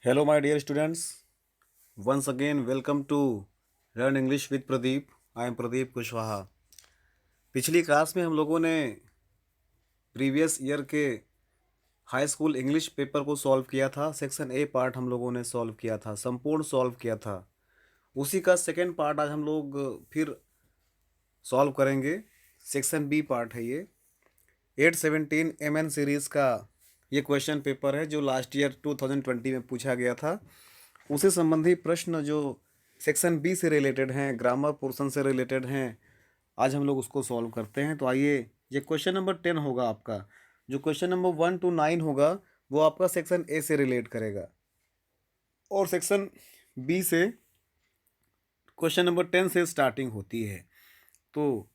Hello, my dear students. Once again, welcome to Learn English with Pradeep. I am Pradeep Kushwaha. पिछली class में हम लोगों ने previous year के हाई स्कूल इंग्लिश पेपर को solve किया था। सेक्शन ए पार्ट हम लोगों ने सॉल्व किया था, संपूर्ण सॉल्व किया था। उसी का सेकेंड पार्ट आज हम लोग फिर सॉल्व करेंगे। सेक्शन बी पार्ट है ये। 817 MN सीरीज़ का ये क्वेश्चन पेपर है जो लास्ट ईयर 2020 में पूछा गया था। उसे संबंधी प्रश्न जो सेक्शन बी से रिलेटेड हैं, ग्रामर पोर्शन से रिलेटेड हैं, आज हम लोग उसको सॉल्व करते हैं। तो आइए, ये क्वेश्चन नंबर 10 होगा आपका। जो क्वेश्चन नंबर 1 to 9 होगा वो आपका सेक्शन ए से रिलेट करेगा, और सेक्शन बी से क्वेश्चन नंबर 10 से स्टार्टिंग होती है। तो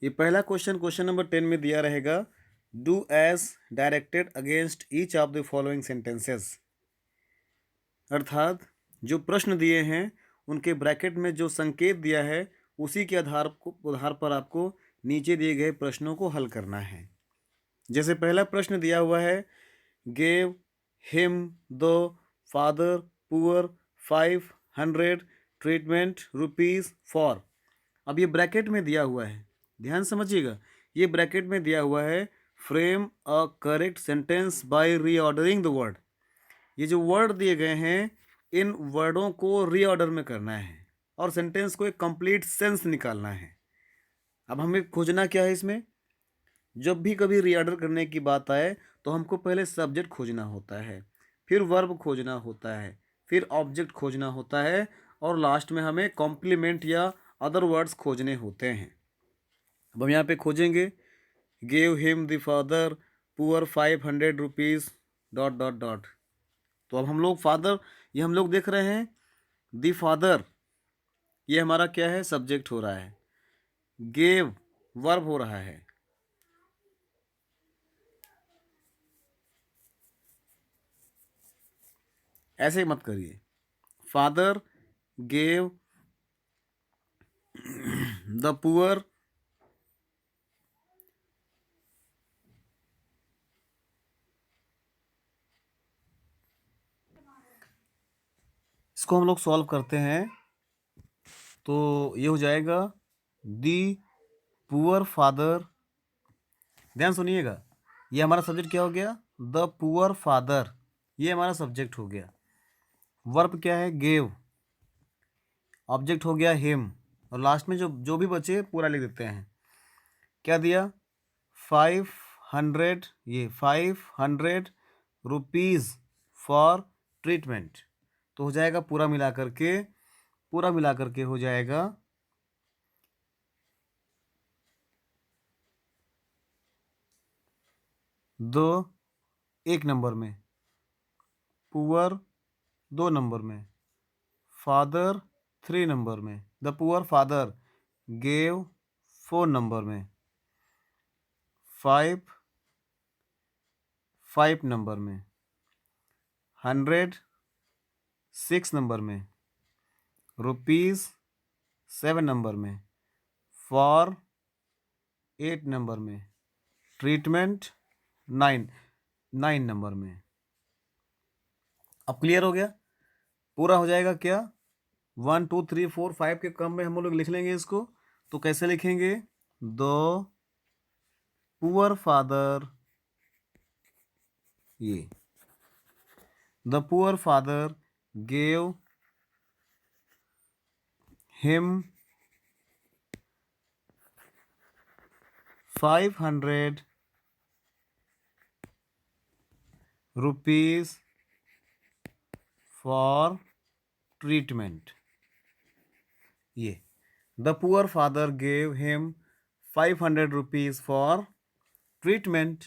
ये पहला क्वेश्चन क्वेश्चन नंबर 10 में दिया रहेगा, do as directed against each of the following sentences. अर्थात जो प्रश्न दिए हैं उनके ब्रैकेट में जो संकेत दिया है उसी के आधार पर आपको नीचे दिए गए प्रश्नों को हल करना है। जैसे पहला प्रश्न दिया हुआ है, gave him the father poor 500 treatment rupees for. अब ये ब्रैकेट में दिया हुआ है, ध्यान समझिएगा। ये ब्रैकेट में दिया हुआ है, frame a correct sentence by reordering the word. ये जो वर्ड दिए गए हैं इन वर्डों को रीऑर्डर में करना है और सेंटेंस को एक कंप्लीट सेंस निकालना है। अब हमें खोजना क्या है इसमें, जब भी कभी रीऑर्डर करने की बात आए तो हमको पहले सब्जेक्ट खोजना होता है, फिर वर्ब खोजना होता है, फिर ऑब्जेक्ट खोजना होता है, और लास्ट में हमें कॉम्प्लीमेंट या अदर वर्ड्स खोजने होते हैं। अब हम यहाँ पे खोजेंगे, gave him the father poor 500 rupees dot dot dot. तो अब हम लोग फादर, ये हम लोग देख रहे हैं दी फादर, ये हमारा क्या है, सब्जेक्ट हो रहा है। गेव वर्ब हो रहा है। ऐसे मत करिए, फादर गेव द पुअर इसको हम लोग सॉल्व करते हैं तो ये हो जाएगा दी पुअर फादर। ध्यान सुनिएगा, ये हमारा सब्जेक्ट क्या हो गया, द पुअर फादर, ये हमारा सब्जेक्ट हो गया। वर्ब क्या है, गेव, ऑब्जेक्ट हो गया हिम, और लास्ट में जो जो भी बचे पूरा लिख देते हैं। क्या दिया, 500, ये 500 रुपीज़ फॉर ट्रीटमेंट। तो हो जाएगा पूरा मिला करके हो जाएगा दो एक नंबर में, पुअर 2 नंबर में, फादर 3 नंबर में, the poor father gave 4 number में, 5 नंबर में, 100 6 नंबर में, रुपीज़ 7 नंबर में, फॉर 8 नंबर में, ट्रीटमेंट 9 नंबर में। अब क्लियर हो गया, पूरा हो जाएगा क्या, 1 2 3 4 5 के क्रम में हम लोग लिख लेंगे इसको। तो कैसे लिखेंगे, दो पुअर फादर, ये the poor father gave him 500 rupees for treatment. ये the poor father gave him 500 rupees for treatment.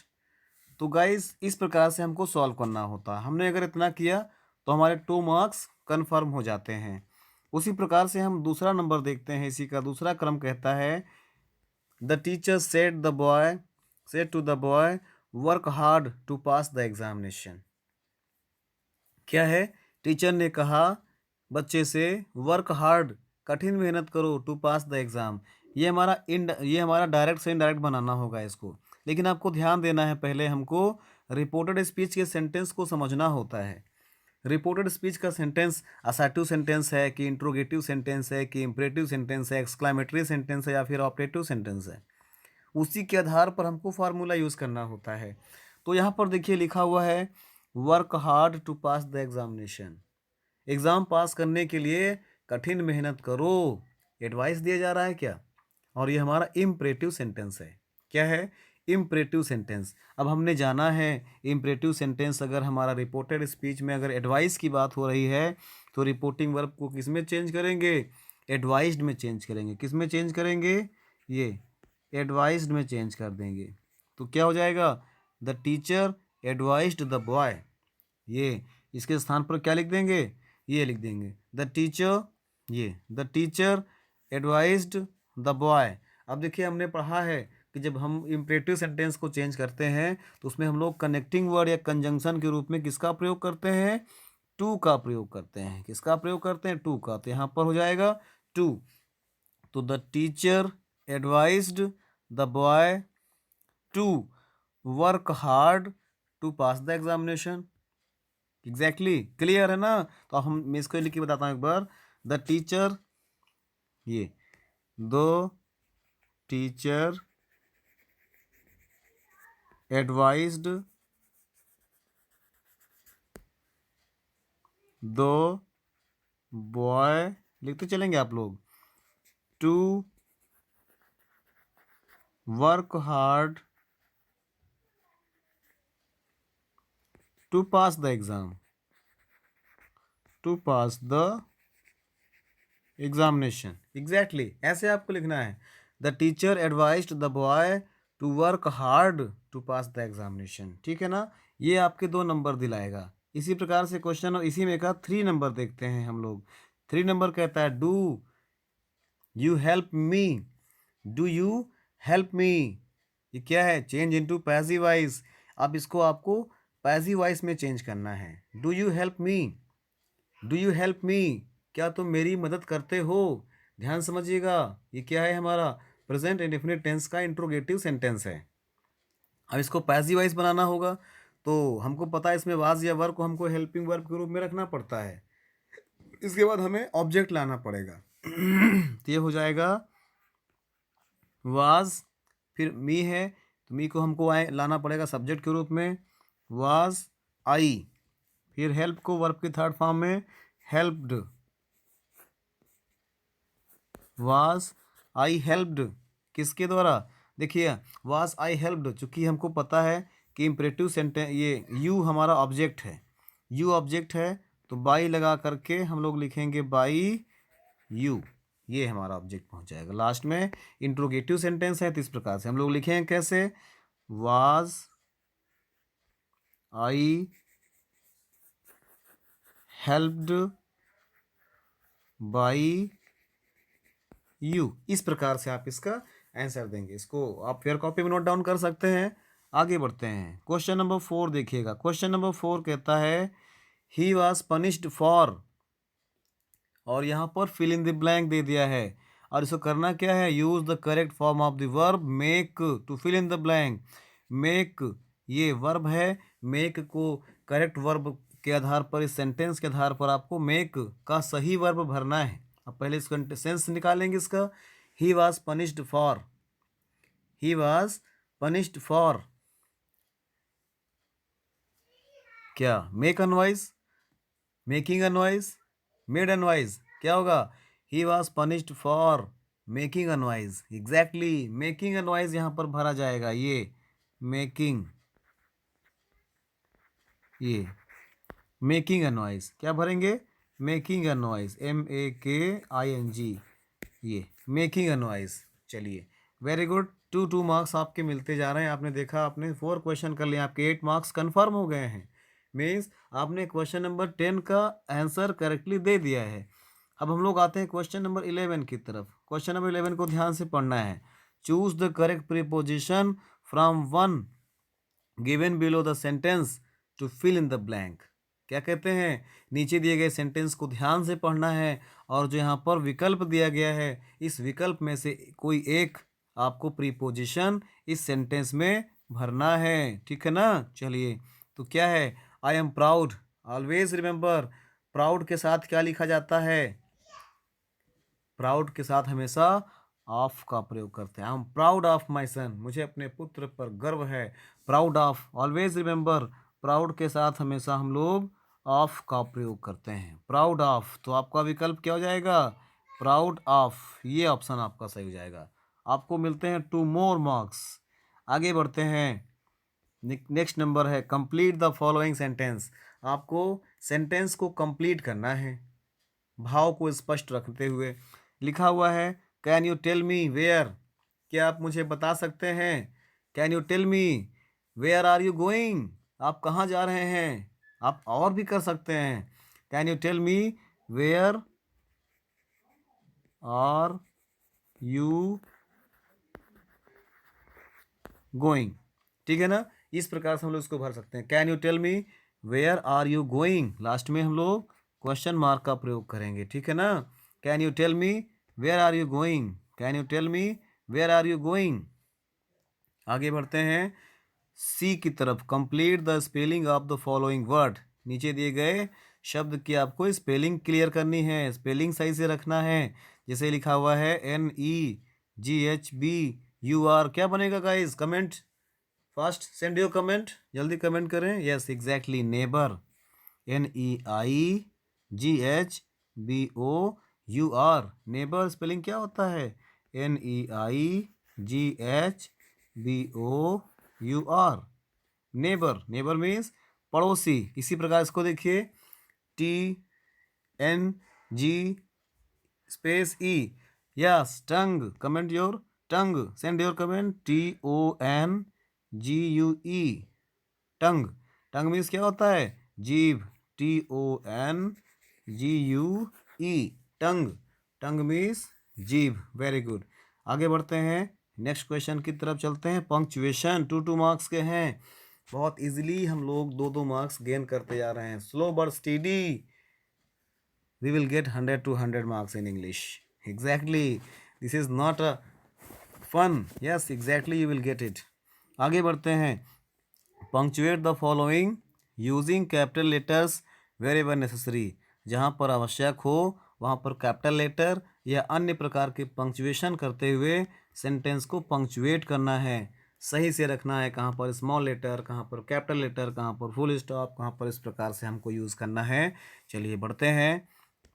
तो गाइस इस प्रकार से हमको सॉल्व करना होता है। हमने अगर इतना किया तो हमारे 2 मार्क्स कन्फर्म हो जाते हैं। उसी प्रकार से हम दूसरा नंबर देखते हैं। इसी का दूसरा क्रम कहता है, the teacher said to the boy work hard to pass the examination. क्या है, टीचर ने कहा बच्चे से वर्क हार्ड, कठिन मेहनत करो, टू पास द एग्ज़ाम। ये हमारा डायरेक्ट से इनडायरेक्ट बनाना होगा इसको। लेकिन आपको ध्यान देना है, पहले हमको रिपोर्टेड स्पीच के सेंटेंस को समझना होता है। रिपोर्टेड स्पीच का सेंटेंस असर्टिव सेंटेंस है कि इंट्रोगेटिव सेंटेंस है कि इम्परेटिव सेंटेंस है, एक्सक्लामेटरी सेंटेंस है या फिर ऑपरेटिव सेंटेंस है, उसी के आधार पर हमको फार्मूला यूज़ करना होता है। तो यहाँ पर देखिए लिखा हुआ है work hard to pass the examination. Exam pass करने के लिए कठिन मेहनत करो, एडवाइस दिया जा रहा है क्या। और ये हमारा इम्परेटिव सेंटेंस है। क्या है? Imperative sentence. अब हमने जाना है इम्परेटिव सेंटेंस अगर हमारा रिपोर्टेड स्पीच में अगर एडवाइस की बात हो रही है तो रिपोर्टिंग वर्ब को किस में चेंज करेंगे? एडवाइज्ड में चेंज करेंगे। किस में चेंज करेंगे? ये एडवाइज्ड में चेंज कर देंगे। तो क्या हो जाएगा? The teacher advised the boy. ये इसके स्थान पर क्या लिख देंगे? ये लिख देंगे द टीचर, ये the teacher advised the boy. अब देखिए हमने पढ़ा है कि जब हम इम्परेटिव सेंटेंस को चेंज करते हैं तो उसमें हम लोग कनेक्टिंग वर्ड या कंजंक्शन के रूप में किसका प्रयोग करते हैं? टू का प्रयोग करते हैं। किसका प्रयोग करते हैं? टू का। तो यहाँ पर हो जाएगा टू। तो the teacher advised the boy to work hard to pass the examination. Exactly clear है ना? तो हम मैं इसको लिख के बताता हूँ एक बार। द टीचर, ये the teacher advised the boy, लिखते चलेंगे आप लोग, to work hard to pass the exam, to pass the examination. Exactly ऐसे आपको लिखना है। The teacher advised the boy to work hard to pass the examination. ठीक है ना? ये आपके 2 नंबर दिलाएगा। इसी प्रकार से क्वेश्चन और इसी में का 3 नंबर देखते हैं हम लोग। 3 नंबर कहता है do you help me, do you help me. ये क्या है? Change into passive voice. अब इसको आपको पैसिव वॉइस में चेंज करना है। Do you help me, do you help me, क्या तुम मेरी मदद करते हो। ध्यान समझिएगा, ये क्या है? हमारा प्रेजेंट इंडेफिनिट टेंस का इंट्रोगेटिव सेंटेंस है। अब इसको पैसिव वॉइस बनाना होगा तो हमको पता है इसमें वाज या वर्ब को हमको हेल्पिंग वर्ब के रूप में रखना पड़ता है। इसके बाद हमें ऑब्जेक्ट लाना पड़ेगा। तो ये हो जाएगा वाज, फिर मी है तो मी को हमको लाना पड़ेगा सब्जेक्ट के रूप में, वाज आई। फिर हेल्प को वर्ब की थर्ड फॉर्म में हेल्प्ड, वाज आई हेल्प्ड। किसके द्वारा? देखिए वाज आई हेल्प्ड, चूँकि हमको पता है कि इम्परेटिव सेंटेंस ये यू हमारा ऑब्जेक्ट है, यू ऑब्जेक्ट है तो बाई लगा करके हम लोग लिखेंगे बाई यू, ये हमारा ऑब्जेक्ट पहुंच जाएगा। लास्ट में इंट्रोगेटिव सेंटेंस है तो इस प्रकार से हम लोग लिखेंगे कैसे? Was I helped by you. इस प्रकार से आप इसका आंसर देंगे। इसको आप फेयर कॉपी में नोट डाउन कर सकते हैं। आगे बढ़ते हैं। क्वेश्चन नंबर 4 देखिएगा। क्वेश्चन नंबर 4 कहता है ही वॉज पनिश्ड फॉर, और यहाँ पर फिल इन द ब्लैंक दे दिया है और इसको करना क्या है? Use the correct form of the verb make to fill in the blank. Make ये वर्ब है, मेक को करेक्ट वर्ब के आधार पर, इस सेंटेंस के आधार पर आपको मेक का सही वर्ब भरना है। अब पहले इसका सेंस निकालेंगे इसका। He was punished for, he was punished for क्या? Make unwise, making unwise, made unwise, क्या होगा? He was punished for making unwise. Exactly making unwise यहाँ पर भरा जाएगा। ये मेकिंग, ये मेकिंग अनवाइज क्या भरेंगे? मेकिंग अनवाइज, MAKING, ये मेकिंग अनवाइज। चलिए वेरी गुड। 2 मार्क्स आपके मिलते जा रहे हैं। आपने देखा, आपने 4 क्वेश्चन कर लिए, आपके 8 मार्क्स कन्फर्म हो गए हैं। मीन्स आपने क्वेश्चन नंबर 10 का आंसर करेक्टली दे दिया है। अब हम लोग आते हैं क्वेश्चन नंबर 11 की तरफ। क्वेश्चन नंबर 11 को ध्यान से पढ़ना है। Choose the correct preposition from one given below the sentence to fill in the blank. क्या कहते हैं? नीचे दिए गए सेंटेंस को ध्यान से पढ़ना है और जो यहाँ पर विकल्प दिया गया है इस विकल्प में से कोई एक आपको प्रीपोजिशन इस सेंटेंस में भरना है। ठीक है ना? चलिए तो क्या है? आई am proud always remember, proud के साथ क्या लिखा जाता है? प्राउड के साथ हमेशा ऑफ का प्रयोग करते हैं। I am proud of my son, मुझे अपने पुत्र पर गर्व है। Proud of, always remember, proud के साथ हमेशा हम लोग ऑफ का प्रयोग करते हैं। प्राउड ऑफ, तो आपका विकल्प क्या हो जाएगा? प्राउड ऑफ, ये ऑप्शन आपका सही हो जाएगा। आपको मिलते हैं 2 मोर मार्क्स। आगे बढ़ते हैं। नेक्स्ट नंबर है कंप्लीट द फॉलोइंग सेंटेंस। आपको सेंटेंस को कंप्लीट करना है भाव को स्पष्ट रखते हुए। लिखा हुआ है can you tell me where, क्या आप मुझे बता सकते हैं? Can you tell me where are you going, आप कहाँ जा रहे हैं? आप और भी कर सकते हैं, can you tell me where are you going. ठीक है ना, इस प्रकार से हम लोग इसको भर सकते हैं। Can you tell me where are you going, last में हम लोग क्वेश्चन मार्क का प्रयोग करेंगे। ठीक है ना, can you tell me where are you going, can you tell me where are you going. आगे बढ़ते हैं सी की तरफ। Complete the spelling of the following word, नीचे दिए गए शब्द की आपको स्पेलिंग क्लियर करनी है, स्पेलिंग सही से रखना है। जैसे लिखा हुआ है NEGHBUR, क्या बनेगा guys? Comment fast, send your comment, जल्दी कमेंट करें। Yes exactly, neighbour, NEIGHBOUR, neighbour spelling क्या होता है? NEIGHBOUR, neighbour. नेबर मीन्स पड़ोसी। इसी प्रकार इसको देखिए TNG space E, yes tongue, comment your tongue, send your comment TONGUE, tongue. Tongue means क्या होता है? जीभ, TONGUE, टंग। टंग मीन्स जीभ। Very good. आगे बढ़ते हैं, नेक्स्ट क्वेश्चन की तरफ चलते हैं। पंक्चुएशन 2 मार्क्स के हैं। बहुत इजीली हम लोग 2 मार्क्स गेन करते जा रहे हैं। Slow but steady, we will get 100 to 100 marks in English. Exactly, this is not a fun. Yes, exactly, you will get it. आगे बढ़ते हैं। Punctuate the following using capital letters wherever necessary, जहाँ पर आवश्यक हो वहाँ पर कैपिटल लेटर या अन्य प्रकार के पंक्चुएशन करते हुए सेंटेंस को पंक्चुएट करना है, सही से रखना है। कहाँ पर स्मॉल लेटर, कहाँ पर कैपिटल लेटर, कहाँ पर फुल स्टॉप, कहाँ पर, इस प्रकार से हमको यूज़ करना है। चलिए बढ़ते हैं,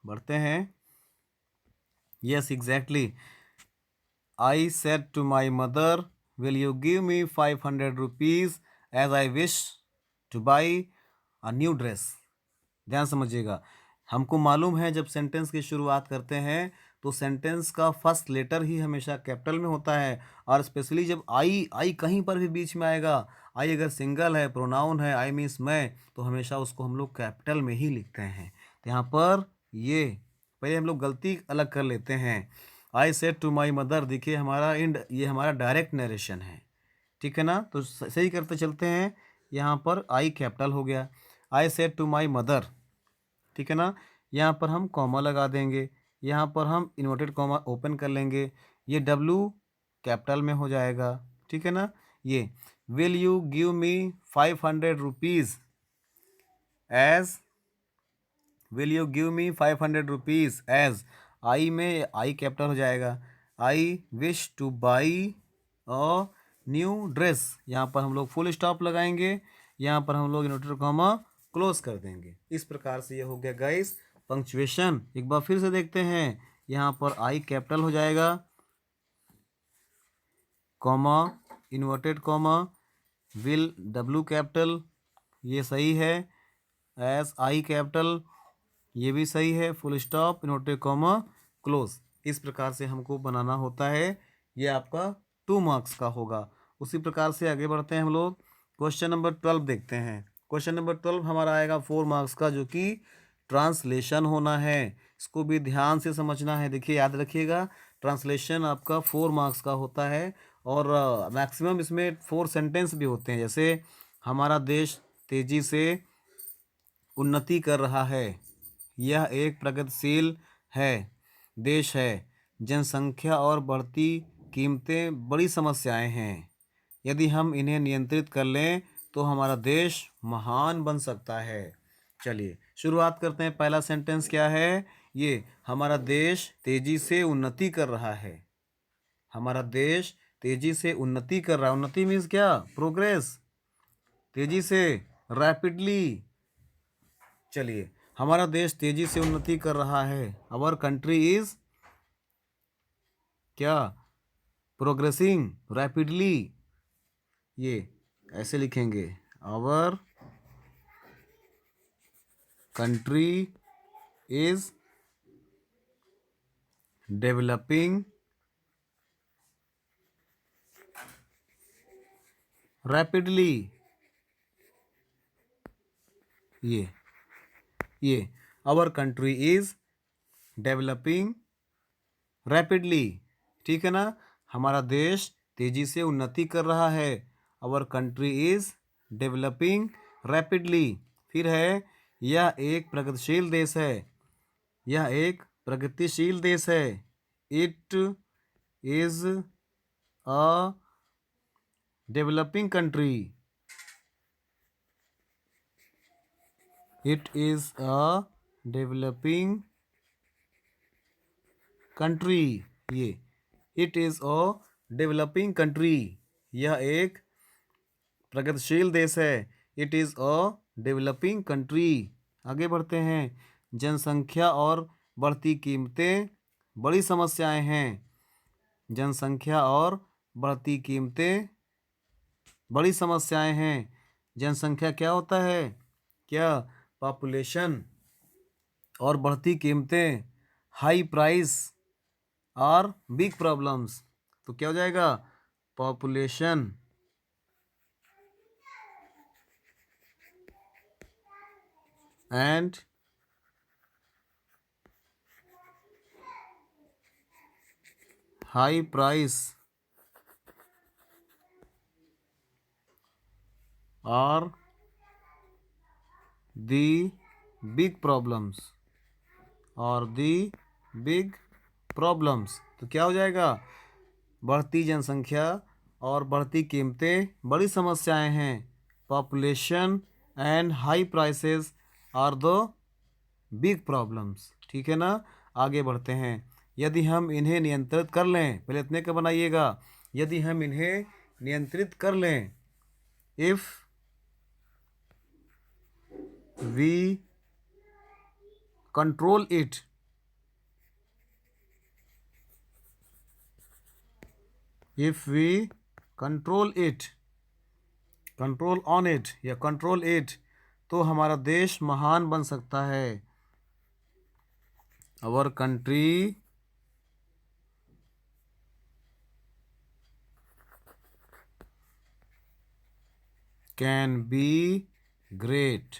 बढ़ते हैं। Yes exactly, I said to my mother will you give me 500 rupees as I wish to buy a new dress. ध्यान समझिएगा, हमको मालूम है जब सेंटेंस की शुरुआत करते हैं तो सेंटेंस का फर्स्ट लेटर ही हमेशा कैपिटल में होता है, और स्पेशली जब आई कहीं पर भी बीच में आएगा, आई अगर सिंगल है, प्रोनाउन है, आई मीन्स मैं, तो हमेशा उसको हम लोग कैपिटल में ही लिखते हैं। तो यहाँ पर ये पहले हम लोग गलती अलग कर लेते हैं। I said to my mother, देखिए हमारा ये हमारा डायरेक्ट नरेशन है। ठीक है ना, तो सही करते चलते हैं। यहाँ पर आई कैपिटल हो गया, I said to my mother. ठीक है ना, यहाँ पर हम कॉमा लगा देंगे, यहाँ पर हम इन्वर्टेड कॉमा ओपन कर लेंगे, ये W कैपिटल में हो जाएगा। ठीक है ना, ये will you give me 500 rupees as, will you give me 500 rupees as, I में आई कैपिटल हो जाएगा। I wish to buy a new dress, यहाँ पर हम लोग फुल स्टॉप लगाएंगे, यहाँ पर हम लोग इन्वर्टेड कॉमा क्लोज कर देंगे। इस प्रकार से ये हो गया गाइस पंक्चुएशन। एक बार फिर से देखते हैं, यहाँ पर आई कैपिटल हो जाएगा, comma inverted comma, will W capital, ये सही है, एस आई कैपिटल, ये भी सही है, full stop inverted comma close. इस प्रकार से हमको बनाना होता है, ये आपका 2 मार्क्स का होगा। उसी प्रकार से आगे बढ़ते हैं हम लोग। क्वेश्चन नंबर 12 देखते हैं। क्वेश्चन नंबर 12 हमारा आएगा 4 मार्क्स का, जो कि ट्रांसलेशन होना है। इसको भी ध्यान से समझना है। देखिए याद रखिएगा, ट्रांसलेशन आपका 4 मार्क्स का होता है, और मैक्सिमम इसमें 4 सेंटेंस भी होते हैं। जैसे हमारा देश तेज़ी से उन्नति कर रहा है, यह एक प्रगतिशील है देश है, जनसंख्या और बढ़ती कीमतें बड़ी समस्याएं हैं, यदि हम इन्हें नियंत्रित कर लें तो हमारा देश महान बन सकता है। चलिए शुरुआत करते हैं। पहला सेंटेंस क्या है? ये हमारा देश तेजी से उन्नति कर रहा है। हमारा देश तेजी से उन्नति कर रहा है। उन्नति मीन्स क्या? प्रोग्रेस। तेजी से, रैपिडली। चलिए, हमारा देश तेजी से उन्नति कर रहा है। आवर कंट्री इज क्या? Progressing rapidly. ये ऐसे लिखेंगे, our country is developing rapidly. ये our country is developing rapidly. ठीक है ना? हमारा देश तेजी से उन्नति कर रहा है। Our country is developing rapidly. फिर है, यह एक प्रगतिशील देश है। यह एक प्रगतिशील देश है। It is a developing country. It is a developing country. ये it is a developing country. यह एक प्रगतिशील देश है। It is a developing country. आगे बढ़ते हैं। जनसंख्या और बढ़ती कीमतें बड़ी समस्याएं हैं। जनसंख्या और बढ़ती कीमतें बड़ी समस्याएं हैं। जनसंख्या क्या होता है? क्या? पॉपुलेशन। और बढ़ती कीमतें, हाई प्राइस और बिग प्रॉब्लम्स। तो क्या हो जाएगा? पॉपुलेशन एंड हाई प्राइस और दी बिग प्रॉब्लम्स। और दी बिग प्रॉब्लम्स। तो क्या हो जाएगा? बढ़ती जनसंख्या और बढ़ती कीमतें बड़ी समस्याएं हैं। Population and high prices are the big problems. ठीक है ना? आगे बढ़ते हैं। यदि हम इन्हें नियंत्रित कर लें, पहले इतने का बनाइएगा। यदि हम इन्हें नियंत्रित कर लें, if we control it, if we control it, control on it या कंट्रोल इट, तो हमारा देश महान बन सकता है। Our country can be great.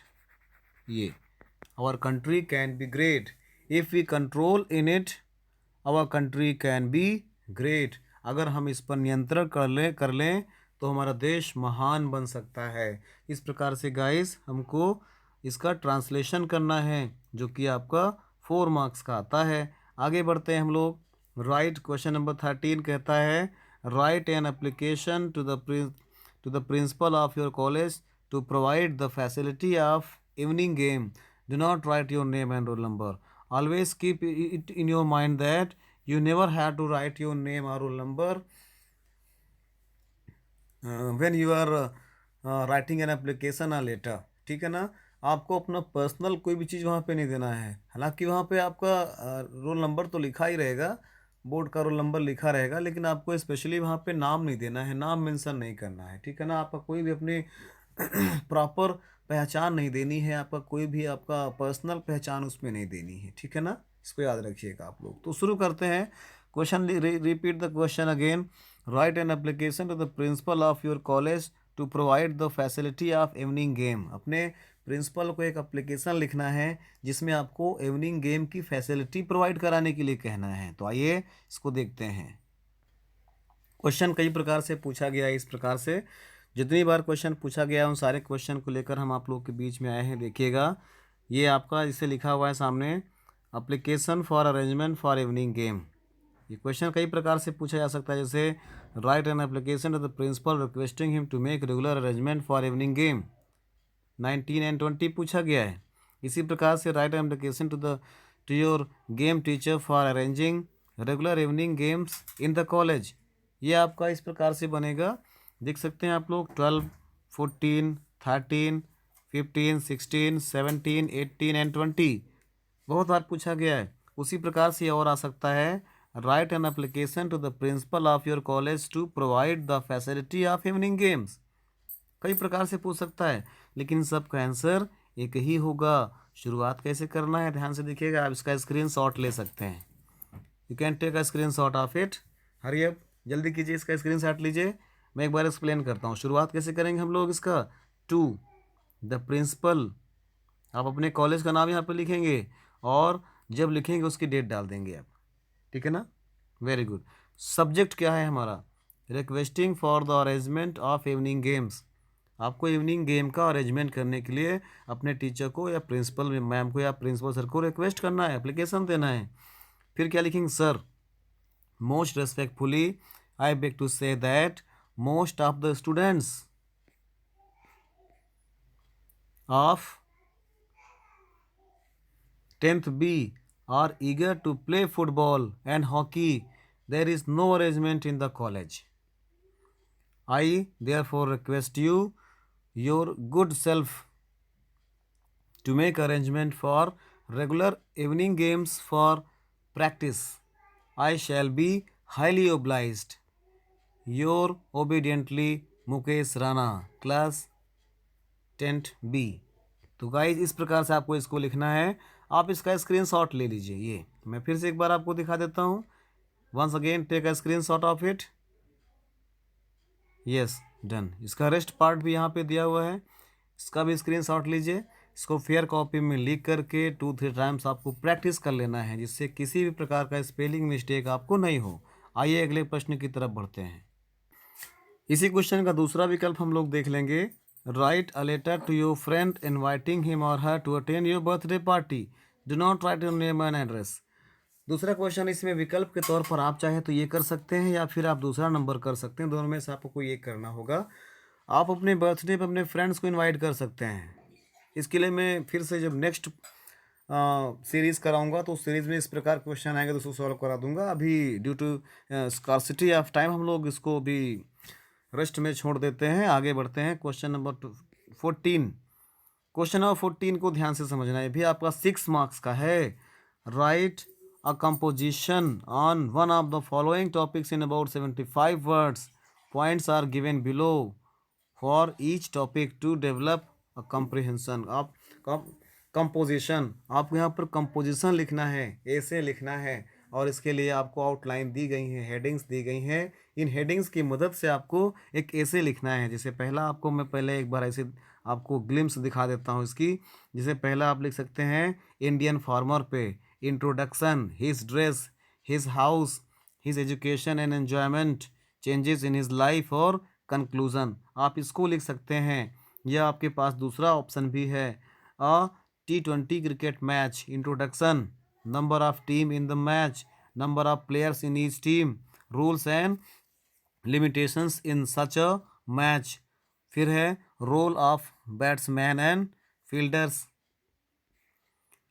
ये our country can be great if we control in it. Our country can be great. अगर हम इस पर नियंत्रण कर लें तो हमारा देश महान बन सकता है। इस प्रकार से गाइस हमको इसका ट्रांसलेशन करना है, जो कि आपका 4 मार्क्स का आता है। आगे बढ़ते हैं हम लोग। राइट, क्वेश्चन नंबर 13 कहता है, write an application to the principal of your college to provide the facility of evening game. Do not write your name and roll number. Always keep it in your mind that you never have to write your name or roll number when you are writing an application or letter. ठीक है ना? आपको अपना personal कोई भी चीज़ वहाँ पे नहीं देना है। हालांकि वहाँ पे आपका रोल नंबर तो लिखा ही रहेगा, बोर्ड का रोल नंबर लिखा रहेगा, लेकिन आपको स्पेशली वहाँ पे नाम नहीं देना है, नाम मेंशन नहीं करना है। ठीक है ना? आपका कोई भी अपनी प्रॉपर पहचान नहीं देनी है। आपका कोई भी आपका पर्सनल पहचान उसमें नहीं देनी है। ठीक है ना? इसको याद रखिएगा आप लोग। तो शुरू करते हैं। Question, repeat the question again. Write an application to the principal of your college to provide the facility of evening game. अपने प्रिंसिपल को एक एप्लीकेशन लिखना है जिसमें आपको इवनिंग गेम की फैसिलिटी प्रोवाइड कराने के लिए कहना है। तो आइए इसको देखते हैं। क्वेश्चन कई प्रकार से पूछा गया है। इस प्रकार से जितनी बार क्वेश्चन पूछा गया है उन सारे क्वेश्चन को लेकर हम आप लोग के बीच में आए हैं। देखिएगा, ये आपका इसे लिखा हुआ है सामने, application for arrangement for evening game. ये क्वेश्चन कई प्रकार से पूछा जा सकता है, जैसे write an application to the principal requesting him to make regular arrangement for evening game. 19 and 20 पूछा गया है। इसी प्रकार से write an application to your game teacher for arranging regular evening games in the college. ये आपका इस प्रकार से बनेगा, देख सकते हैं आप लोग 12, 14, 13, 15, 16, 17, 18 एंड 20 बहुत बार पूछा गया है। उसी प्रकार से और आ सकता है, write an application to the principal of your college to provide the facility of evening games. कई प्रकार से पूछ सकता है, लेकिन सबका आंसर एक ही होगा। शुरुआत कैसे करना है ध्यान से देखिएगा, आप इसका स्क्रीनशॉट ले सकते हैं। You can take a screenshot of it. Hurry up, जल्दी कीजिए, इसका स्क्रीनशॉट लीजिए। मैं एक बार एक्सप्लेन करता हूँ। शुरुआत कैसे करेंगे हम लोग इसका, टू द प्रिंसिपल, आप अपने कॉलेज का नाम यहाँ पर लिखेंगे और जब लिखेंगे उसकी डेट डाल देंगे आप, ठीक है ना। Very good. सब्जेक्ट क्या है हमारा, requesting for the arrangement of evening games. आपको इवनिंग गेम का अरेंजमेंट करने के लिए अपने टीचर को या प्रिंसिपल मैम को या प्रिंसिपल सर को रिक्वेस्ट करना है, एप्लीकेशन देना है। फिर क्या लिखेंगे, sir most respectfully I beg to say that most of the students of 10th B are eager to play football and hockey. There is no arrangement in the college. I therefore request you, your good self, to make arrangement for regular evening games for practice. I shall be highly obliged. Your obediently Mukesh Rana, class 10th B। तो guys इस प्रकार से आपको इसको लिखना है। आप इसका स्क्रीनशॉट ले लीजिए। ये मैं फिर से एक बार आपको दिखा देता हूँ। Once again take a screenshot of it. Yes, done. इसका रेस्ट पार्ट भी यहाँ पे दिया हुआ है, इसका भी स्क्रीनशॉट लीजिए। इसको फेयर कॉपी में लिख करके 2-3 टाइम्स आपको प्रैक्टिस कर लेना है, जिससे किसी भी प्रकार का स्पेलिंग मिस्टेक आपको नहीं हो। आइए अगले प्रश्न की तरफ बढ़ते हैं। इसी क्वेश्चन का दूसरा विकल्प हम लोग देख लेंगे। Write a letter to your friend inviting him or her to attend your birthday party. Do not write your name and address. दूसरा क्वेश्चन, इसमें विकल्प के तौर पर आप चाहे तो ये कर सकते हैं या फिर आप दूसरा नंबर कर सकते हैं, दोनों में से आपको कोई एक करना होगा। आप अपने बर्थडे पर अपने फ्रेंड्स को इनवाइट कर सकते हैं। इसके लिए मैं फिर से जब नेक्स्ट सीरीज़ कराऊंगा तो उस सीरीज़ में इस प्रकार क्वेश्चन आएंगे तो उसको सॉल्व करा दूंगा। अभी due to scarcity of time हम लोग इसको भी रेस्ट में छोड़ देते हैं, आगे बढ़ते हैं। Question number 14। क्वेश्चन नंबर 14 को ध्यान से समझना है, भी आपका 6 मार्क्स का है। Write a composition on one of the following topics in about 75 words. Points are given below for each topic to develop a comprehension. आप कंपोजिशन, आपको यहाँ पर कंपोजिशन लिखना है, ऐसे लिखना है, और इसके लिए आपको आउटलाइन दी गई है, हेडिंग्स दी गई हैं। इन हेडिंग्स की मदद से आपको एक ऐसे लिखना है। जैसे पहला आपको मैं पहले एक बार ऐसे आपको ग्लिम्स दिखा देता हूँ इसकी। जैसे पहला आप लिख सकते हैं इंडियन फार्मर पे, introduction, his dress, his house, his education and enjoyment, changes in his life और कंक्लूजन। आप इसको लिख सकते हैं। यह आपके पास दूसरा ऑप्शन भी है, अ T20 cricket match, introduction, number of team in the match, number of players in each team, rules and limitations in such a match। फिर है role of batsman and fielders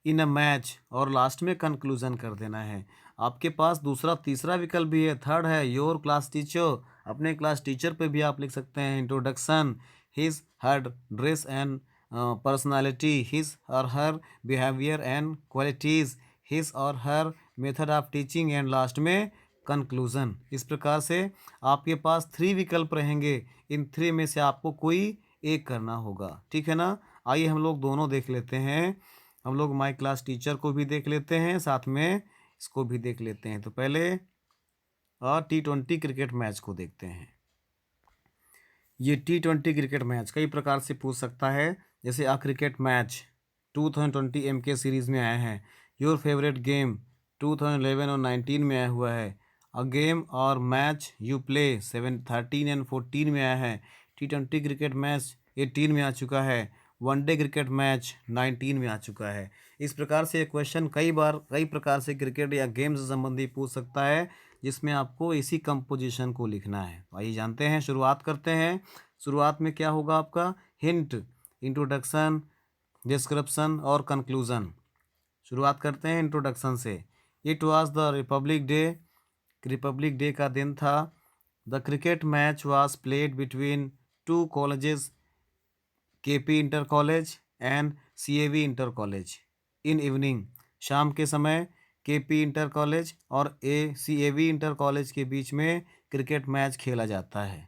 in a match, और last में conclusion कर देना है। आपके पास दूसरा तीसरा विकल्प भी है, थर्ड है योर क्लास टीचर। अपने क्लास टीचर पे भी आप लिख सकते हैं introduction, his her dress and personality, his or her behaviour and qualities, his or her method of teaching, and last में कंक्लूजन। इस प्रकार से आपके पास 3 विकल्प रहेंगे। इन 3 में से आपको कोई एक करना होगा, ठीक है ना। आइए हम लोग दोनों देख लेते हैं। हम लोग माई क्लास टीचर को भी देख लेते हैं, साथ में इसको भी देख लेते हैं। तो पहले T20 क्रिकेट मैच को देखते हैं। ये T20 क्रिकेट मैच कई प्रकार से पूछ सकता है। जैसे क्रिकेट मैच 2020 MK सीरीज़ में आया है। योर फेवरेट गेम 2011 और 19 में आया हुआ है। अ गेम और मैच यू प्ले 13 एंड 14 में आया है। T20 क्रिकेट मैच 18 में आ चुका है। वनडे क्रिकेट मैच 19 में आ चुका है। इस प्रकार से क्वेश्चन कई बार कई प्रकार से क्रिकेट या गेम से संबंधी पूछ सकता है, जिसमें आपको इसी कंपोजिशन को लिखना है। आइए जानते हैं, शुरुआत करते हैं। शुरुआत में क्या होगा आपका, हिंट, इंट्रोडक्शन, डिस्क्रिप्शन और कंक्लूज़न। शुरुआत करते हैं इंट्रोडक्शन से। It was the republic day का दिन था। The cricket match was played between two colleges, KP inter college and CAV inter college. In evening, शाम के समय केपी इंटर कॉलेज और सीएवी इंटर कॉलेज के बीच में क्रिकेट मैच खेला जाता है।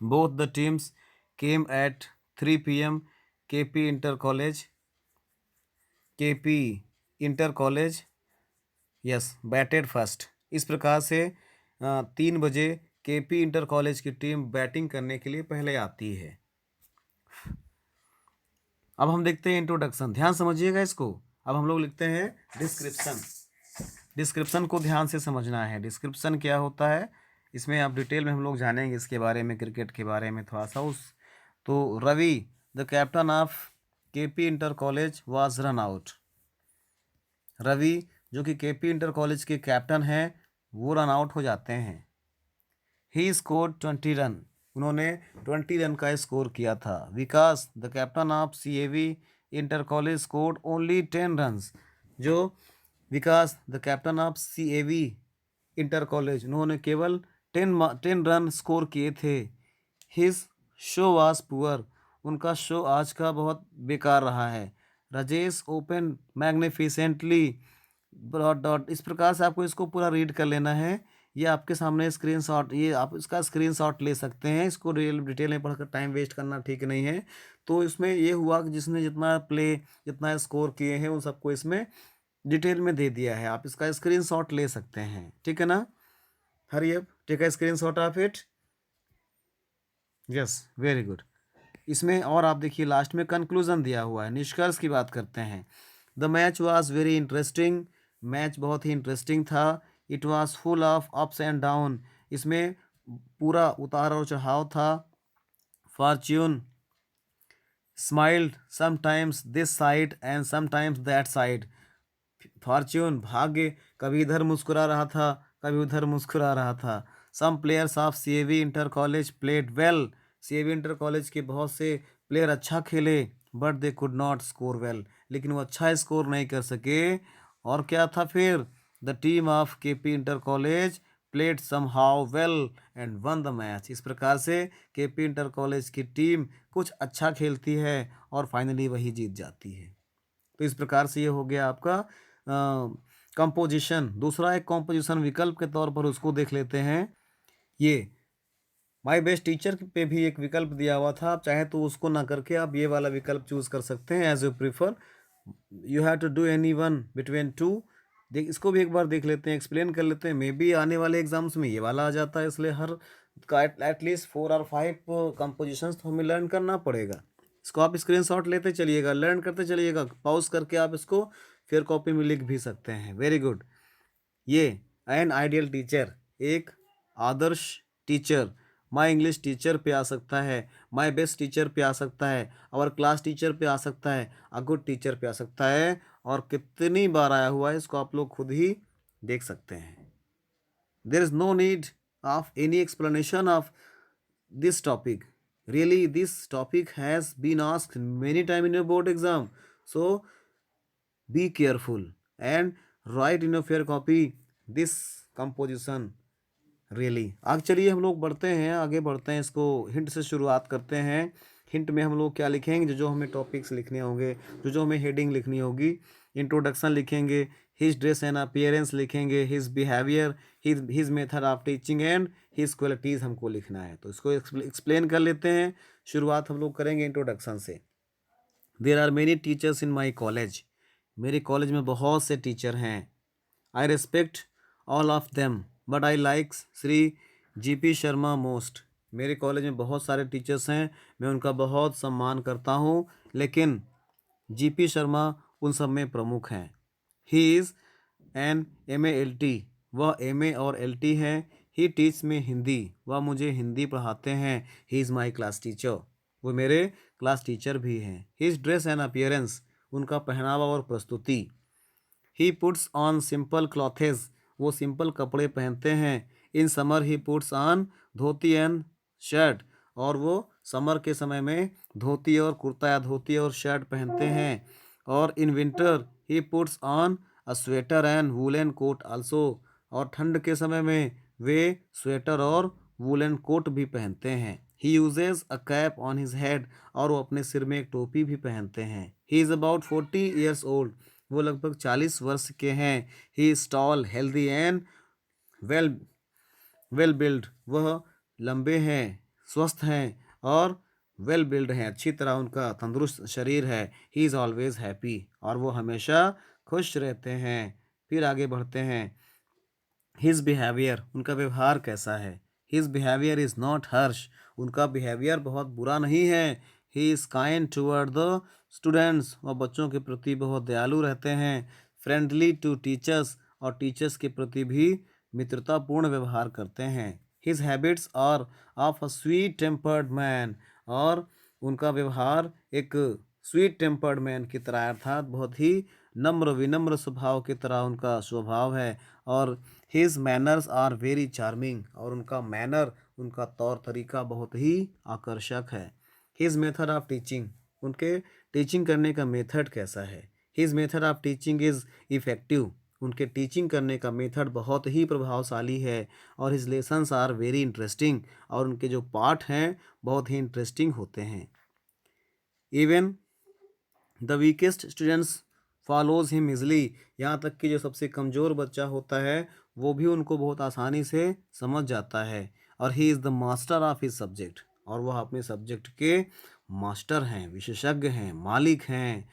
Both the teams came at 3 PM। KP inter college KP inter college yes batted first. इस प्रकार से 3 बजे केपी इंटर कॉलेज की टीम बैटिंग करने के लिए पहले आती है। अब हम देखते हैं इंट्रोडक्शन, ध्यान समझिएगा इसको। अब हम लोग लिखते हैं डिस्क्रिप्शन। डिस्क्रिप्शन को ध्यान से समझना है। डिस्क्रिप्शन क्या होता है, इसमें आप डिटेल में हम लोग जानेंगे इसके बारे में, क्रिकेट के बारे में थोड़ा सा। तो Ravi the captain of KP inter college was run out. Ravi जो कि केपी इंटर कॉलेज के कैप्टन हैं वो रन आउट हो जाते हैं। He scored 20 run. उन्होंने 20 रन का स्कोर किया था। Vikas the captain of CAV inter college scored only 10 runs. जो Vikas the captain of CAV inter college, उन्होंने केवल 10 रन स्कोर किए थे। His show was poor. उनका शो आज का बहुत बेकार रहा है। Rajesh open magnificently dot dot. इस प्रकार से आपको इसको पूरा रीड कर लेना है। ये आपके सामने स्क्रीनशॉट, ये आप इसका स्क्रीनशॉट ले सकते हैं। इसको डिटेल में पढ़कर टाइम वेस्ट करना ठीक नहीं है। तो इसमें ये हुआ कि जिसने जितना स्कोर किए हैं उन सबको इसमें डिटेल में दे दिया है। आप इसका स्क्रीनशॉट ले सकते हैं, ठीक है ना। Hurry up, take a screenshot of it. Yes, very good. इसमें और आप देखिए लास्ट में कंक्लूजन दिया हुआ है, निष्कर्ष की बात करते हैं। The match was very interesting. Match बहुत ही इंटरेस्टिंग था। It was full of ups and down. इसमें पूरा उतार और चढ़ाव था। Fortune smiled sometimes this side and sometimes that side. Fortune भाग्य कभी इधर मुस्कुरा रहा था, कभी उधर मुस्कुरा रहा था। Some players of CAV inter college played well. CAV inter college के बहुत से प्लेयर अच्छा खेले, but they could not score well. लेकिन वो अच्छा स्कोर नहीं कर सके। और क्या था फिर, the team of KP inter college played somehow well and won the match. इस प्रकार से केपी इंटर कॉलेज की टीम कुछ अच्छा खेलती है और फाइनली वही जीत जाती है। तो इस प्रकार से ये हो गया आपका कंपोजिशन। दूसरा एक कंपोजिशन विकल्प के तौर पर उसको देख लेते हैं। ये माय बेस्ट टीचर पे भी एक विकल्प दिया हुआ था। आप चाहे तो उसको ना करके आप ये वाला विकल्प चूज कर सकते हैं, as you prefer. You have to do any one between two. देख, इसको भी एक बार देख लेते हैं, एक्सप्लेन कर लेते हैं। मे बी आने वाले एग्जाम्स में ये वाला आ जाता है, इसलिए हर का एटलीस्ट 4 और 5 कंपोजिशंस तो हमें लर्न करना पड़ेगा। इसको आप स्क्रीनशॉट लेते चलिएगा, लर्न करते चलिएगा, पॉज करके आप इसको फिर कॉपी में लिख भी सकते हैं। Very good. ये एन आइडियल टीचर, एक आदर्श टीचर, माय इंग्लिश टीचर पे आ सकता है, माय बेस्ट टीचर पे आ सकता है, और क्लास टीचर पे आ सकता है, अ गुड टीचर पे आ सकता है। और कितनी बार आया हुआ है इसको आप लोग खुद ही देख सकते हैं। There is no need of any explanation of this topic. Really, this topic has been asked many times in your board exam. So be careful and write in your fair copy this composition. Really आग चलिए हम लोग बढ़ते हैं, आगे बढ़ते हैं। इसको हिंट से शुरुआत करते हैं। हिंट में हम लोग क्या लिखेंगे, जो जो हमें टॉपिक्स लिखने होंगे, जो जो हमें हेडिंग लिखनी होगी। इंट्रोडक्शन लिखेंगे, हिज ड्रेस एंड अपीयरेंस लिखेंगे, his behaviour, his method of teaching and his qualities हमको लिखना है। तो इसको एक्सप्लेन कर लेते हैं। शुरुआत हम लोग करेंगे इंट्रोडक्शन से। There are many teachers in my college. मेरे कॉलेज में बहुत से टीचर हैं। I respect all of them but I like Shri GP Sharma most. मेरे कॉलेज में बहुत सारे टीचर्स हैं, मैं उनका बहुत सम्मान करता हूँ, लेकिन जीपी शर्मा उन सब में प्रमुख हैं। He is N MALT। वह MA और LT हैं। ही टीच में हिंदी। वह मुझे हिंदी पढ़ाते हैं। He is my class teacher. वो मेरे क्लास टीचर भी हैं। His dress and appearance. उनका पहनावा और प्रस्तुति। ही पुट्स ऑन सिंपल क्लॉथेज। वो सिंपल कपड़े पहनते हैं। In summer he puts on dhoti and shirt. और वो समर के समय में धोती और कुर्ता या धोती और शर्ट पहनते हैं। और in winter he puts on a sweater and woollen coat also. और ठंड के समय में वे स्वेटर और वूलन कोट भी पहनते हैं। He uses a cap on his head. और वो अपने सिर में एक टोपी भी पहनते हैं। He is about 40 years old. वो लगभग 40 वर्ष के हैं। He is tall healthy and well well build. वह लंबे हैं, स्वस्थ हैं और वेल बिल्ड हैं, अच्छी तरह उनका तंदुरुस्त शरीर है। He is always happy. और वो हमेशा खुश रहते हैं। फिर आगे बढ़ते हैं। हिज बिहेवियर, उनका व्यवहार कैसा है। His behaviour is not harsh. उनका बिहेवियर बहुत बुरा नहीं है। He is kind toward the students. वह बच्चों के प्रति बहुत दयालु रहते हैं। फ्रेंडली टू टीचर्स, और टीचर्स के प्रति भी मित्रतापूर्ण व्यवहार करते हैं। His habits are of a sweet tempered man. और उनका व्यवहार एक स्वीट टेम्पर्ड मैन की तरह, अर्थात बहुत ही नम्र विनम्र स्वभाव की तरह उनका स्वभाव है। और his manners are very charming. और उनका मैनर, उनका तौर तरीका बहुत ही आकर्षक है। हिज मेथड ऑफ टीचिंग, उनके टीचिंग करने का मेथड कैसा है। His method of teaching is effective. उनके टीचिंग करने का मेथड बहुत ही प्रभावशाली है। और his lessons are very interesting. और उनके जो पाठ हैं बहुत ही इंटरेस्टिंग होते हैं। Even the weakest students follows him easily. यहाँ तक कि जो सबसे कमज़ोर बच्चा होता है वो भी उनको बहुत आसानी से समझ जाता है। और he is the master of his subject. और वह अपने सब्जेक्ट के मास्टर हैं, विशेषज्ञ हैं, मालिक हैं।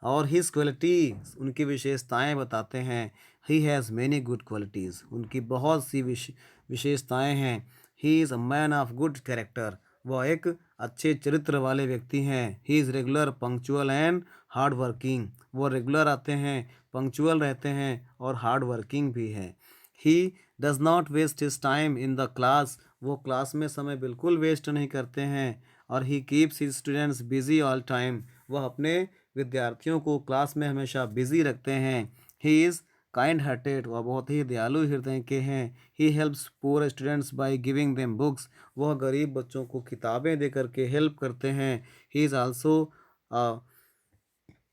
और हिज क्वालिटी, उनकी विशेषताएं बताते हैं। He has many good qualities. उनकी बहुत सी विशेषताएं हैं। He is a man of good character. वह एक अच्छे चरित्र वाले व्यक्ति हैं। He is regular punctual and hard working. वो रेगुलर आते हैं, पंक्चुअल रहते हैं और हार्ड वर्किंग भी हैं। He does not waste his time in the class. वो क्लास में समय बिल्कुल वेस्ट नहीं करते हैं। और he keeps his students busy all time. वह अपने विद्यार्थियों को क्लास में हमेशा बिजी रखते हैं। He is kind hearted. वह बहुत ही दयालु हृदय के हैं। He helps poor students by giving them books. वह गरीब बच्चों को किताबें दे करके हेल्प करते हैं। He is also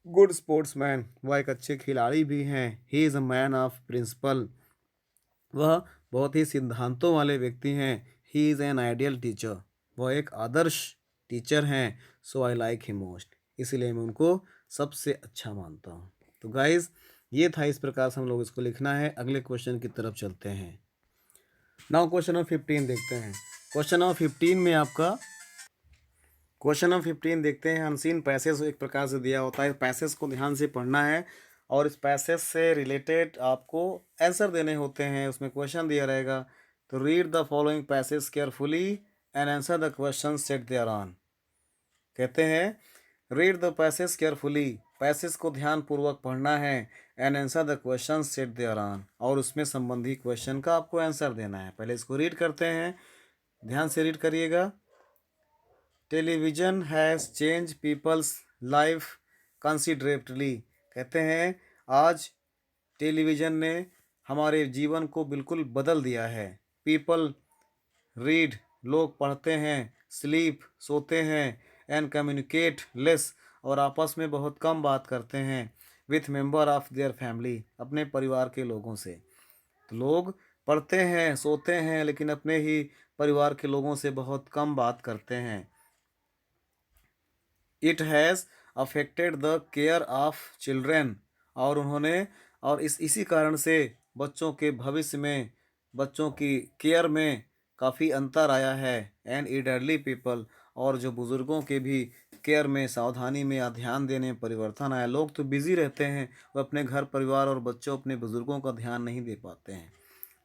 good sportsman. वह एक अच्छे खिलाड़ी भी हैं। He is a man of principle. वह बहुत ही सिद्धांतों वाले व्यक्ति हैं। He is an ideal teacher. वह एक आदर्श टीचर हैं। So I like him most. इसलिए मैं उनको सबसे अच्छा मानता हूँ। तो गाइज़, ये था, इस प्रकार से हम लोग इसको लिखना है। अगले क्वेश्चन की तरफ चलते हैं। नाउ क्वेश्चन नंबर 15 देखते हैं। क्वेश्चन नंबर 15 में आपका क्वेश्चन नंबर 15 देखते हैं। अनसीन पैसेज एक प्रकार से दिया होता है। पैसेज को ध्यान से पढ़ना है और इस पैसेज से रिलेटेड आपको आंसर देने होते हैं। उसमें क्वेश्चन दिया रहेगा। तो read the following passage carefully and answer the question set thereon. कहते हैं read the passage carefully, passage को ध्यानपूर्वक पढ़ना है। And answer the question set thereon, और उसमें संबंधी क्वेश्चन का आपको आंसर देना है। पहले इसको रीड करते हैं, ध्यान से रीड करिएगा। Television has change people's life considerably. कहते हैं आज टेलीविज़न ने हमारे जीवन को बिल्कुल बदल दिया है। पीपल रीड, लोग पढ़ते हैं। स्लीप, सोते हैं। एंड कम्युनिकेट लेस, और आपस में बहुत कम बात करते हैं। With member of their family, अपने परिवार के लोगों से। तो लोग पढ़ते हैं, सोते हैं, लेकिन अपने ही परिवार के लोगों से बहुत कम बात करते हैं। It has affected the care of children, और उन्होंने और इसी कारण से बच्चों के भविष्य में, बच्चों की केयर में काफ़ी अंतर आया है। एंड एल्डरली पीपल, और जो बुज़ुर्गों के भी केयर में, सावधानी में या ध्यान देने में परिवर्तन आया। लोग तो बिज़ी रहते हैं, वो अपने घर परिवार और बच्चों, अपने बुज़ुर्गों का ध्यान नहीं दे पाते हैं।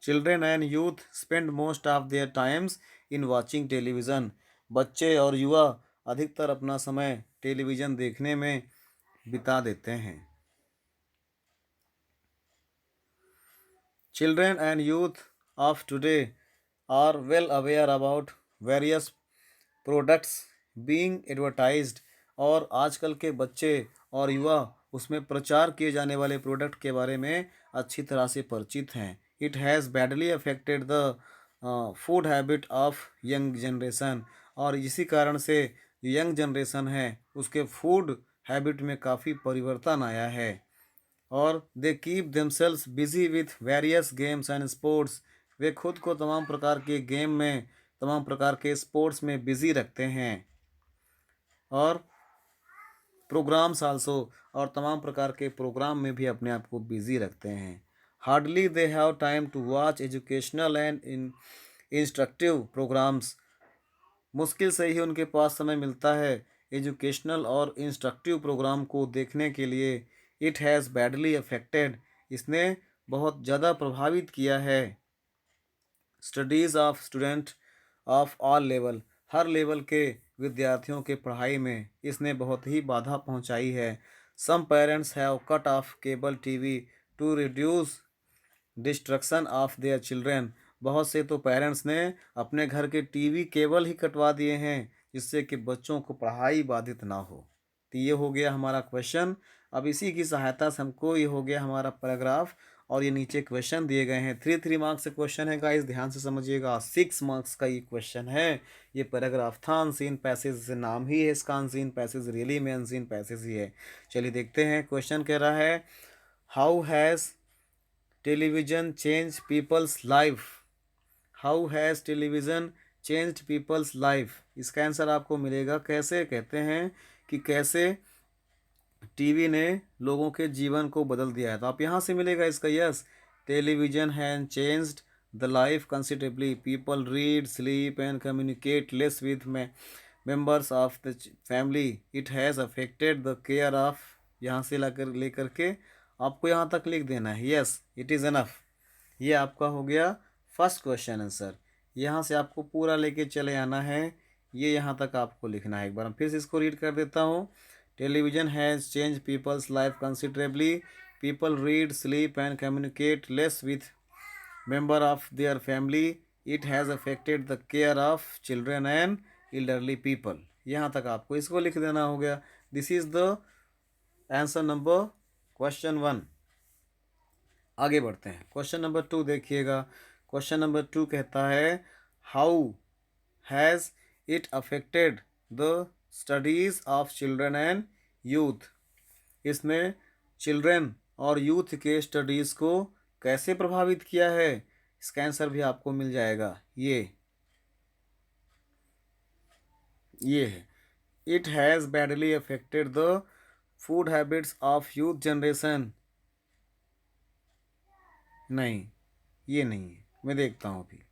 Children and youth spend most of their times in watching television. बच्चे और युवा अधिकतर अपना समय टेलीविज़न देखने में बिता देते हैं। Children and youth of today are well aware about various products being advertised, और आजकल के बच्चे और युवा उसमें प्रचार किए जाने वाले प्रोडक्ट के बारे में अच्छी तरह से परिचित हैं। It has badly affected the food habit of young generation, और इसी कारण से जो यंग जनरेशन है उसके फूड हैबिट में काफ़ी परिवर्तन आया है। और they keep themselves busy with various games and sports, वे खुद को तमाम प्रकार के गेम में, तमाम प्रकार के स्पोर्ट्स में बिजी रखते हैं। और प्रोग्राम्स आल्सो, और तमाम प्रकार के प्रोग्राम में भी अपने आप को बिजी रखते हैं। Hardly they have time to watch educational and instructive programmes, मुश्किल से ही उनके पास समय मिलता है एजुकेशनल और इंस्ट्रक्टिव प्रोग्राम को देखने के लिए। इट हैज़ बैडली अफेक्टेड, इसने बहुत ज़्यादा प्रभावित किया है studies of student of all level, her level के विद्यार्थियों के पढ़ाई में इसने बहुत ही बाधा पहुंचाई है। Some parents have cut off cable TV to reduce distraction of their children, बहुत से तो पेरेंट्स ने अपने घर के टीवी केबल ही कटवा दिए हैं जिससे कि बच्चों को पढ़ाई बाधित ना हो। तो ये हो गया हमारा क्वेश्चन। अब इसी की सहायता से हमको ये हो गया हमारा पैराग्राफ, और ये नीचे क्वेश्चन दिए गए हैं। 3 मार्क्स से क्वेश्चन है गाइस, ध्यान से समझिएगा। 6 मार्क्स का ये क्वेश्चन है। ये पैराग्राफ था अनसीन पैसेज से, नाम ही है इसका अनसीन पैसेज, रियली में अनसीन पैसेज ही है। चलिए देखते हैं। क्वेश्चन कह रहा है how has television change people's life, how has television changed people's life, इसका आंसर आपको मिलेगा कैसे, कहते हैं कि कैसे टीवी ने लोगों के जीवन को बदल दिया है। तो आप यहाँ से मिलेगा इसका yes. Television has changed the life considerably, people read, sleep and communicate less with members of the family, it has affected the care of, यहाँ से लेकर के आपको यहाँ तक लिख देना है। Yes it is enough. ये आपका हो गया फर्स्ट क्वेश्चन आंसर। यहाँ से आपको पूरा लेके चले आना है, ये यहाँ तक आपको लिखना है। एक बार हम फिर से इसको रीड कर देता हूँ। Television has change people's life considerably, people read, sleep and communicate less with member of their family, it has affected the care of children and elderly people. यहाँ तक आपको इसको लिख देना हो गया। This is the answer number question 1। आगे बढ़ते हैं। क्वेश्चन नंबर 2 देखिएगा। क्वेश्चन नंबर 2 कहता है how has it affected the studies of children and youth, इसने चिल्ड्रन और यूथ के स्टडीज़ को कैसे प्रभावित किया है। इसका आंसर भी आपको मिल जाएगा। ये है it has badly affected the food habits of youth generation. नहीं, ये नहीं है, मैं देखता हूँ अभी।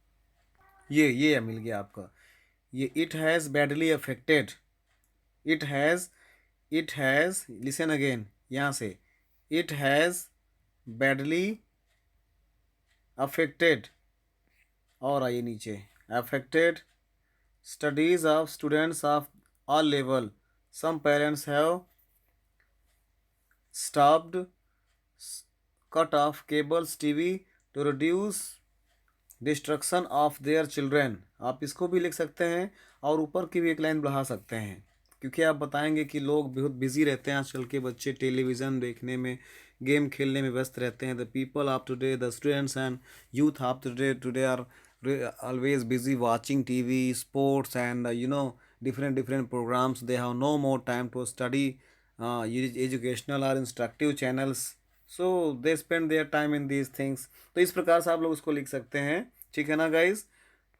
ये मिल गया आपका। ये it has badly affected, it has listen again, यहाँ से इट हैज़ बैडली अफेक्टेड, और आइए नीचे affected studies of students of all level, some parents have stopped cut off cables TV to reduce distraction of their children. आप इसको भी लिख सकते हैं और ऊपर की भी एक लाइन बढ़ा सकते हैं, क्योंकि आप बताएंगे कि लोग बहुत बिजी रहते हैं आजकल के बच्चे, टेलीविज़न देखने में, गेम खेलने में व्यस्त रहते हैं। The people of today, the students and youth of today are always busy watching TV, sports and different programs. They have no more time to study educational or instructive channels, so they spend their time in these things. तो इस प्रकार से आप लोग उसको लिख सकते हैं, ठीक है ना गाइज।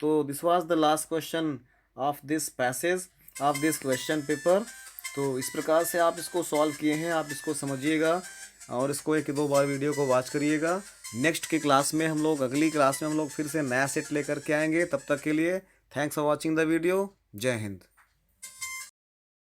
तो this was the last question of this passage of this question paper. तो इस प्रकार से आप इसको सॉल्व किए हैं, आप इसको समझिएगा और इसको 1-2 बार वीडियो को वॉच करिएगा। नेक्स्ट की क्लास में हम लोग, अगली क्लास में हम लोग फिर से नया सेट लेकर के आएंगे। तब तक के लिए thanks for watching the video. जय हिंद।